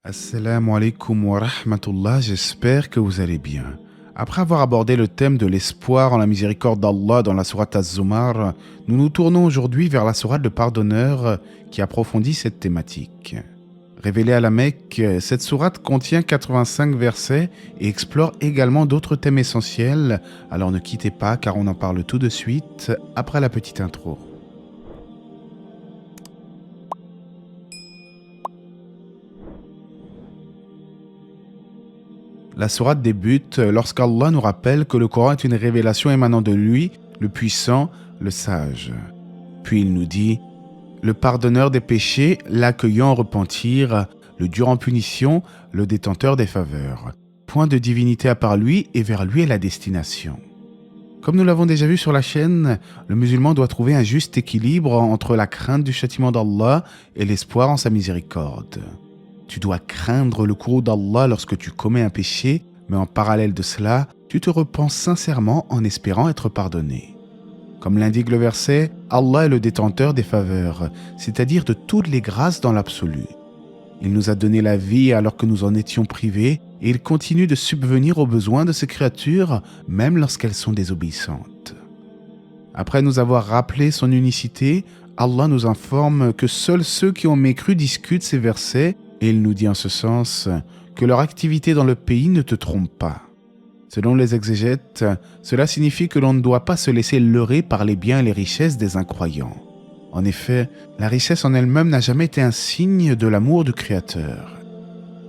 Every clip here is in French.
Assalamu alaikum wa rahmatullah, j'espère que vous allez bien. Après avoir abordé le thème de l'espoir en la miséricorde d'Allah dans la sourate Az-Zumar, nous nous tournons aujourd'hui vers la sourate Le Pardonneur qui approfondit cette thématique. Révélée à la Mecque, cette sourate contient 85 versets et explore également d'autres thèmes essentiels, alors ne quittez pas car on en parle tout de suite après la petite intro. La sourate débute lorsqu'Allah nous rappelle que le Coran est une révélation émanant de lui, le puissant, le sage. Puis il nous dit « Le pardonneur des péchés, l'accueillant en repentir, le dur en punition, le détenteur des faveurs. Point de divinité à part lui et vers lui est la destination. » Comme nous l'avons déjà vu sur la chaîne, le musulman doit trouver un juste équilibre entre la crainte du châtiment d'Allah et l'espoir en sa miséricorde. Tu dois craindre le courroux d'Allah lorsque tu commets un péché, mais en parallèle de cela, tu te repens sincèrement en espérant être pardonné. Comme l'indique le verset, Allah est le détenteur des faveurs, c'est-à-dire de toutes les grâces dans l'absolu. Il nous a donné la vie alors que nous en étions privés, et il continue de subvenir aux besoins de ses créatures, même lorsqu'elles sont désobéissantes. Après nous avoir rappelé son unicité, Allah nous informe que seuls ceux qui ont mécru discutent ces versets, et il nous dit en ce sens que leur activité dans le pays ne te trompe pas. Selon les exégètes, cela signifie que l'on ne doit pas se laisser leurrer par les biens et les richesses des incroyants. En effet, la richesse en elle-même n'a jamais été un signe de l'amour du Créateur.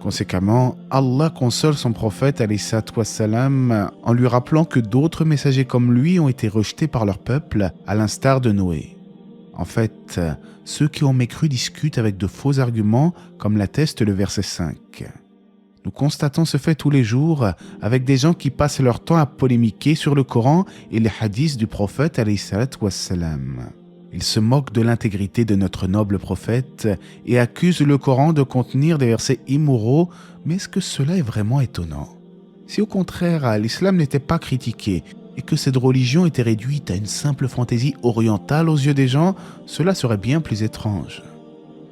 Conséquemment, Allah console son prophète alayhi salatu wassalam en lui rappelant que d'autres messagers comme lui ont été rejetés par leur peuple, à l'instar de Noé. En fait, ceux qui ont mécru discutent avec de faux arguments, comme l'atteste le verset 5. Nous constatons ce fait tous les jours avec des gens qui passent leur temps à polémiquer sur le Coran et les hadiths du prophète alayhi salatu wassalam. Ils se moquent de l'intégrité de notre noble prophète et accusent le Coran de contenir des versets immoraux, mais est-ce que cela est vraiment étonnant? Si au contraire l'islam n'était pas critiqué, et que cette religion était réduite à une simple fantaisie orientale aux yeux des gens, cela serait bien plus étrange.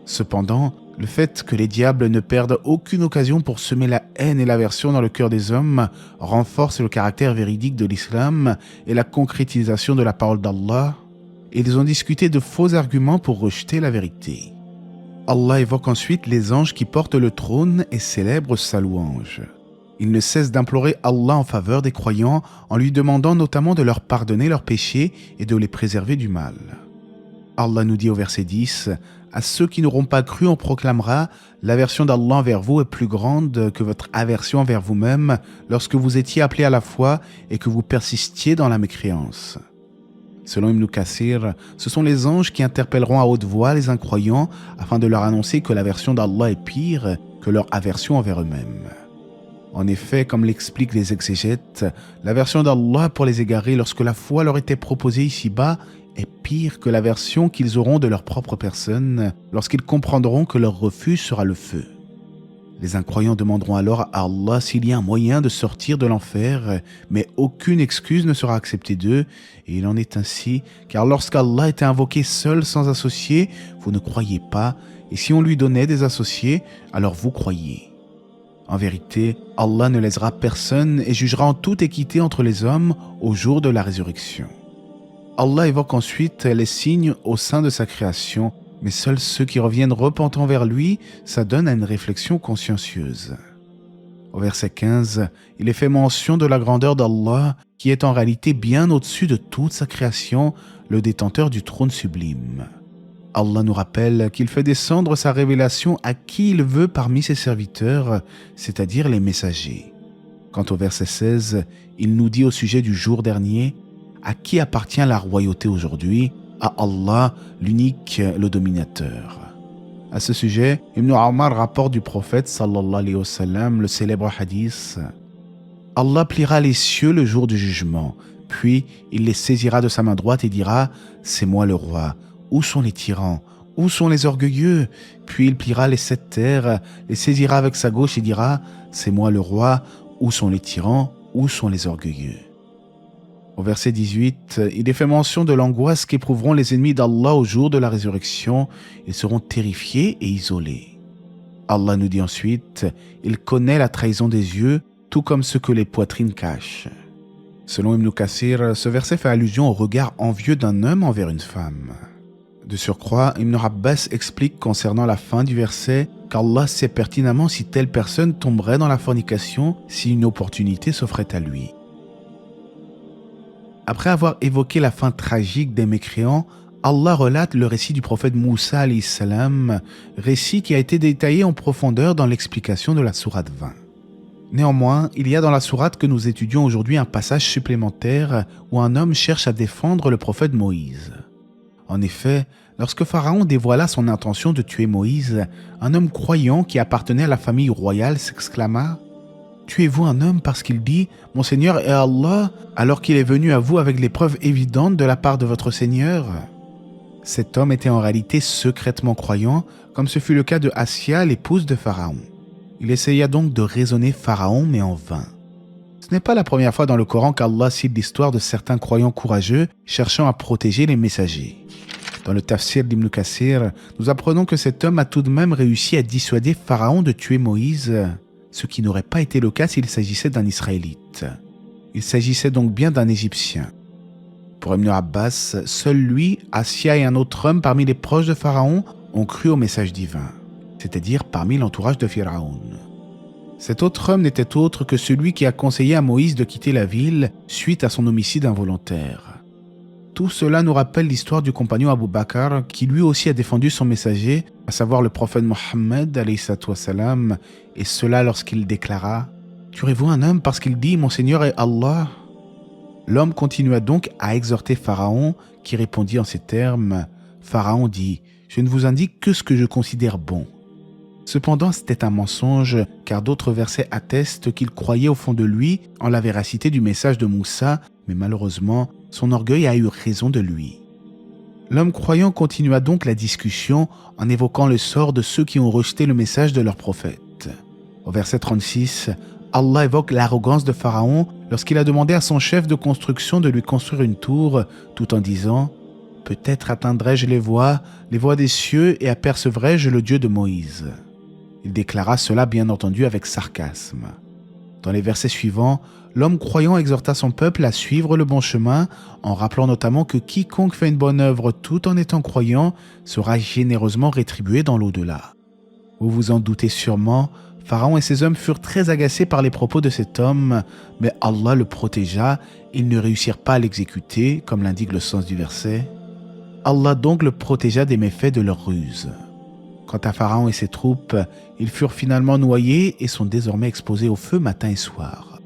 Cependant, le fait que les diables ne perdent aucune occasion pour semer la haine et l'aversion dans le cœur des hommes renforce le caractère véridique de l'islam et la concrétisation de la parole d'Allah, et ils ont discuté de faux arguments pour rejeter la vérité. Allah évoque ensuite les anges qui portent le trône et célèbrent sa louange. Il ne cesse d'implorer Allah en faveur des croyants en lui demandant notamment de leur pardonner leurs péchés et de les préserver du mal. Allah nous dit au verset 10 « À ceux qui n'auront pas cru, on proclamera « L'aversion d'Allah envers vous est plus grande que votre aversion envers vous-même lorsque vous étiez appelés à la foi et que vous persistiez dans la mécréance. » Selon Ibn Kathir, ce sont les anges qui interpelleront à haute voix les incroyants afin de leur annoncer que l'aversion d'Allah est pire que leur aversion envers eux-mêmes. En effet, comme l'expliquent les exégètes, l'aversion d'Allah pour les égarés lorsque la foi leur était proposée ici-bas est pire que l'aversion qu'ils auront de leur propre personne lorsqu'ils comprendront que leur refus sera le feu. Les incroyants demanderont alors à Allah s'il y a un moyen de sortir de l'enfer, mais aucune excuse ne sera acceptée d'eux, et il en est ainsi, car lorsqu'Allah était invoqué seul sans associé, vous ne croyez pas, et si on lui donnait des associés, alors vous croyez. En vérité, Allah ne lésera personne et jugera en toute équité entre les hommes au jour de la résurrection. Allah évoque ensuite les signes au sein de sa création, mais seuls ceux qui reviennent repentants vers lui s'adonnent à une réflexion consciencieuse. Au verset 15, il est fait mention de la grandeur d'Allah, qui est en réalité bien au-dessus de toute sa création, le détenteur du trône sublime. Allah nous rappelle qu'il fait descendre sa révélation à qui il veut parmi ses serviteurs, c'est-à-dire les messagers. Quant au verset 16, il nous dit au sujet du jour dernier « À qui appartient la royauté aujourd'hui ? À Allah, l'unique, le dominateur. » À ce sujet, Ibn Omar rapporte du prophète sallallahu alayhi wa sallam le célèbre hadith « Allah pliera les cieux le jour du jugement, puis il les saisira de sa main droite et dira « C'est moi le roi ». Où sont les tyrans? Où sont les orgueilleux? Puis il pliera les 7 terres, les saisira avec sa gauche et dira « C'est moi le roi. Où sont les tyrans? Où sont les orgueilleux ?» Au verset 18, il est fait mention de l'angoisse qu'éprouveront les ennemis d'Allah au jour de la résurrection. Ils seront terrifiés et isolés. Allah nous dit ensuite, il connaît la trahison des yeux, tout comme ce que les poitrines cachent. Selon Ibn Kathir, ce verset fait allusion au regard envieux d'un homme envers une femme. De surcroît, Ibn Abbas explique concernant la fin du verset qu'Allah sait pertinemment si telle personne tomberait dans la fornication si une opportunité s'offrait à lui. Après avoir évoqué la fin tragique des mécréants, Allah relate le récit du prophète Moussa alayhi salam, récit qui a été détaillé en profondeur dans l'explication de la sourate 20. Néanmoins, il y a dans la sourate que nous étudions aujourd'hui un passage supplémentaire où un homme cherche à défendre le prophète Moïse. En effet, lorsque Pharaon dévoila son intention de tuer Moïse, un homme croyant qui appartenait à la famille royale s'exclama « Tuez-vous un homme parce qu'il dit « Mon Seigneur est Allah » alors qu'il est venu à vous avec les preuves évidentes de la part de votre Seigneur ?» Cet homme était en réalité secrètement croyant, comme ce fut le cas de Assia, l'épouse de Pharaon. Il essaya donc de raisonner Pharaon, mais en vain. Ce n'est pas la première fois dans le Coran qu'Allah cite l'histoire de certains croyants courageux cherchant à protéger les messagers. Dans le tafsir d'Ibn Kathir, nous apprenons que cet homme a tout de même réussi à dissuader Pharaon de tuer Moïse, ce qui n'aurait pas été le cas s'il s'agissait d'un Israélite. Il s'agissait donc bien d'un Égyptien. Pour Ibn Abbas, seul lui, Assia et un autre homme parmi les proches de Pharaon ont cru au message divin, c'est-à-dire parmi l'entourage de Pharaon. Cet autre homme n'était autre que celui qui a conseillé à Moïse de quitter la ville suite à son homicide involontaire. Tout cela nous rappelle l'histoire du compagnon Abu Bakr qui lui aussi a défendu son messager, à savoir le prophète Mohammed alayhi salam, et cela lorsqu'il déclara « Tuerez-vous un homme parce qu'il dit « Mon Seigneur est Allah » ?» L'homme continua donc à exhorter Pharaon, qui répondit en ces termes. Pharaon dit « Je ne vous indique que ce que je considère bon. » Cependant, c'était un mensonge, car d'autres versets attestent qu'il croyait au fond de lui en la véracité du message de Moussa, mais malheureusement, son orgueil a eu raison de lui. L'homme croyant continua donc la discussion en évoquant le sort de ceux qui ont rejeté le message de leur prophète. Au verset 36, Allah évoque l'arrogance de Pharaon lorsqu'il a demandé à son chef de construction de lui construire une tour, tout en disant « Peut-être atteindrai-je les voies des cieux et apercevrai-je le Dieu de Moïse. » Il déclara cela bien entendu avec sarcasme. Dans les versets suivants, l'homme croyant exhorta son peuple à suivre le bon chemin, en rappelant notamment que quiconque fait une bonne œuvre tout en étant croyant sera généreusement rétribué dans l'au-delà. Vous vous en doutez sûrement, Pharaon et ses hommes furent très agacés par les propos de cet homme, mais Allah le protégea, ils ne réussirent pas à l'exécuter, comme l'indique le sens du verset. Allah donc le protégea des méfaits de leur ruse. Quant à Pharaon et ses troupes, ils furent finalement noyés et sont désormais exposés au feu matin et soir.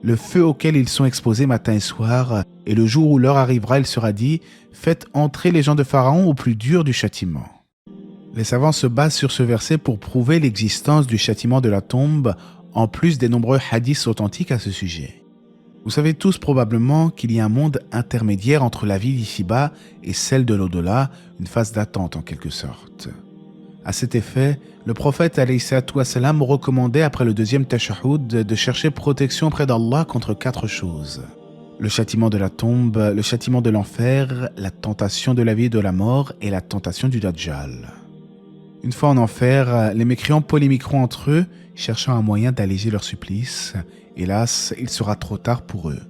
Le feu auquel ils sont exposés matin et soir, et le jour où l'heure arrivera, il sera dit « Faites entrer les gens de Pharaon au plus dur du châtiment ». Les savants se basent sur ce verset pour prouver l'existence du châtiment de la tombe, en plus des nombreux hadiths authentiques à ce sujet. Vous savez tous probablement qu'il y a un monde intermédiaire entre la vie d'ici-bas et celle de l'au-delà, une phase d'attente en quelque sorte. À cet effet, le prophète alayhi salam recommandait après le deuxième tashahhud de chercher protection près d'Allah contre 4 choses. Le châtiment de la tombe, le châtiment de l'enfer, la tentation de la vie et de la mort et la tentation du Dajjal. Une fois en enfer, les mécréants polémiqueront entre eux, cherchant un moyen d'alléger leur supplice. Hélas, il sera trop tard pour eux.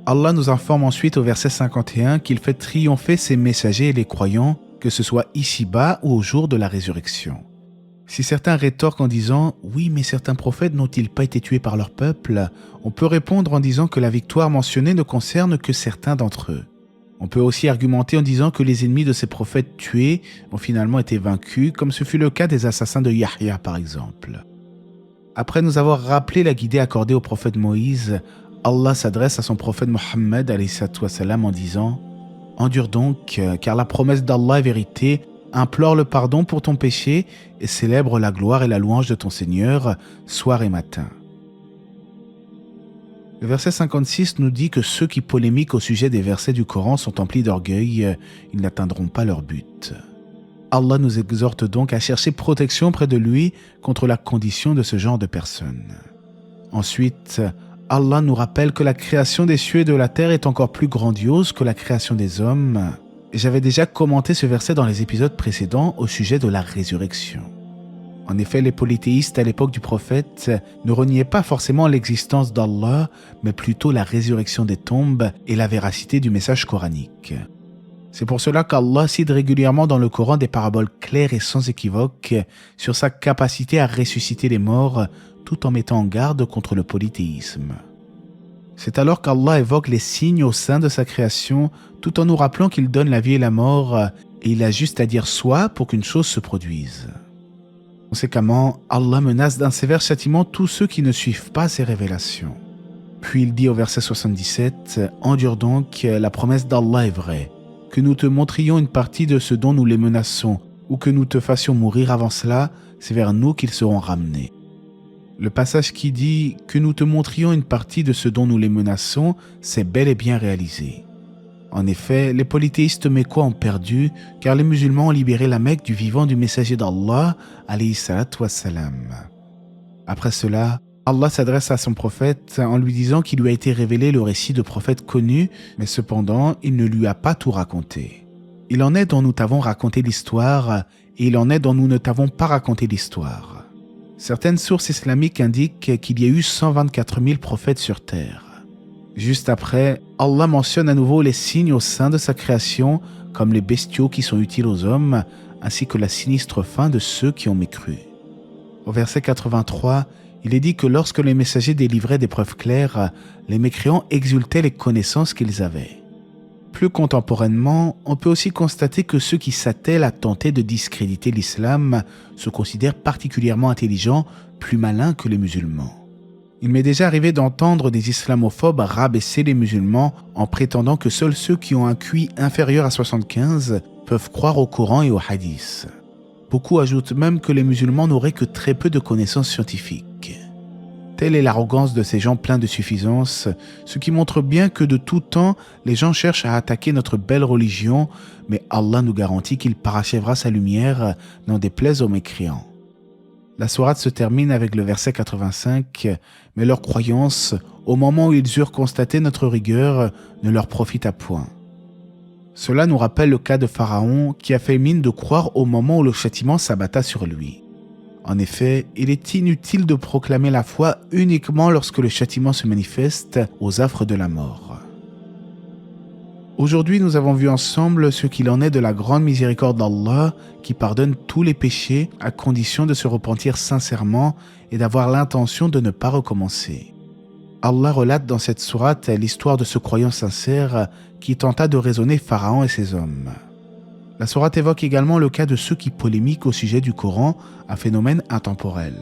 Allah nous informe ensuite au verset 51 qu'il fait triompher ses messagers et les croyants, que ce soit ici-bas ou au jour de la résurrection. Si certains rétorquent en disant « Oui, mais certains prophètes n'ont-ils pas été tués par leur peuple ?» On peut répondre en disant que la victoire mentionnée ne concerne que certains d'entre eux. On peut aussi argumenter en disant que les ennemis de ces prophètes tués ont finalement été vaincus, comme ce fut le cas des assassins de Yahya par exemple. Après nous avoir rappelé la guidée accordée au prophète Moïse, Allah s'adresse à son prophète Mohammed alayhi salam en disant « Endure donc, car la promesse d'Allah est vérité, implore le pardon pour ton péché et célèbre la gloire et la louange de ton Seigneur, soir et matin. » Le verset 56 nous dit que ceux qui polémiquent au sujet des versets du Coran sont emplis d'orgueil, ils n'atteindront pas leur but. Allah nous exhorte donc à chercher protection près de lui contre la condition de ce genre de personnes. Ensuite, Allah nous rappelle que la création des cieux et de la terre est encore plus grandiose que la création des hommes. J'avais déjà commenté ce verset dans les épisodes précédents au sujet de la résurrection. En effet, les polythéistes à l'époque du prophète ne reniaient pas forcément l'existence d'Allah, mais plutôt la résurrection des tombes et la véracité du message coranique. C'est pour cela qu'Allah cite régulièrement dans le Coran des paraboles claires et sans équivoque sur sa capacité à ressusciter les morts, tout en mettant en garde contre le polythéisme. C'est alors qu'Allah évoque les signes au sein de sa création, tout en nous rappelant qu'il donne la vie et la mort, et il a juste à dire « soit » pour qu'une chose se produise. Conséquemment, Allah menace d'un sévère châtiment tous ceux qui ne suivent pas ses révélations. Puis il dit au verset 77 « Endure donc, la promesse d'Allah est vraie, que nous te montrions une partie de ce dont nous les menaçons, ou que nous te fassions mourir avant cela, c'est vers nous qu'ils seront ramenés. » Le passage qui dit « que nous te montrions une partie de ce dont nous les menaçons », c'est bel et bien réalisé. En effet, les polythéistes mécois ont perdu, car les musulmans ont libéré la Mecque du vivant du messager d'Allah, alayhi salatu wassalam. Après cela, Allah s'adresse à son prophète en lui disant qu'il lui a été révélé le récit de prophètes connus, mais cependant, il ne lui a pas tout raconté. Il en est dont nous t'avons raconté l'histoire, et il en est dont nous ne t'avons pas raconté l'histoire. Certaines sources islamiques indiquent qu'il y a eu 124 000 prophètes sur terre. Juste après, Allah mentionne à nouveau les signes au sein de sa création, comme les bestiaux qui sont utiles aux hommes, ainsi que la sinistre fin de ceux qui ont mécru. Au verset 83, il est dit que lorsque les messagers délivraient des preuves claires, les mécréants exultaient les connaissances qu'ils avaient. Plus contemporainement, on peut aussi constater que ceux qui s'attellent à tenter de discréditer l'islam se considèrent particulièrement intelligents, plus malins que les musulmans. Il m'est déjà arrivé d'entendre des islamophobes rabaisser les musulmans en prétendant que seuls ceux qui ont un QI inférieur à 75 peuvent croire au Coran et aux hadiths. Beaucoup ajoutent même que les musulmans n'auraient que très peu de connaissances scientifiques. Telle est l'arrogance de ces gens pleins de suffisance, ce qui montre bien que de tout temps, les gens cherchent à attaquer notre belle religion, mais Allah nous garantit qu'il parachèvera sa lumière, n'en déplaise aux mécréants. La sourate se termine avec le verset 85, « Mais leur croyance, au moment où ils eurent constaté notre rigueur, ne leur profita point. » Cela nous rappelle le cas de Pharaon qui a fait mine de croire au moment où le châtiment s'abatta sur lui. En effet, il est inutile de proclamer la foi uniquement lorsque le châtiment se manifeste aux affres de la mort. Aujourd'hui, nous avons vu ensemble ce qu'il en est de la grande miséricorde d'Allah qui pardonne tous les péchés à condition de se repentir sincèrement et d'avoir l'intention de ne pas recommencer. Allah relate dans cette sourate l'histoire de ce croyant sincère qui tenta de raisonner Pharaon et ses hommes. La sourate évoque également le cas de ceux qui polémiquent au sujet du Coran, un phénomène intemporel.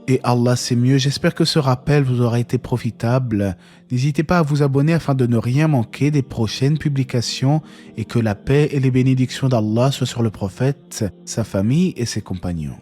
Et Allah sait mieux, j'espère que ce rappel vous aura été profitable. N'hésitez pas à vous abonner afin de ne rien manquer des prochaines publications et que la paix et les bénédictions d'Allah soient sur le prophète, sa famille et ses compagnons.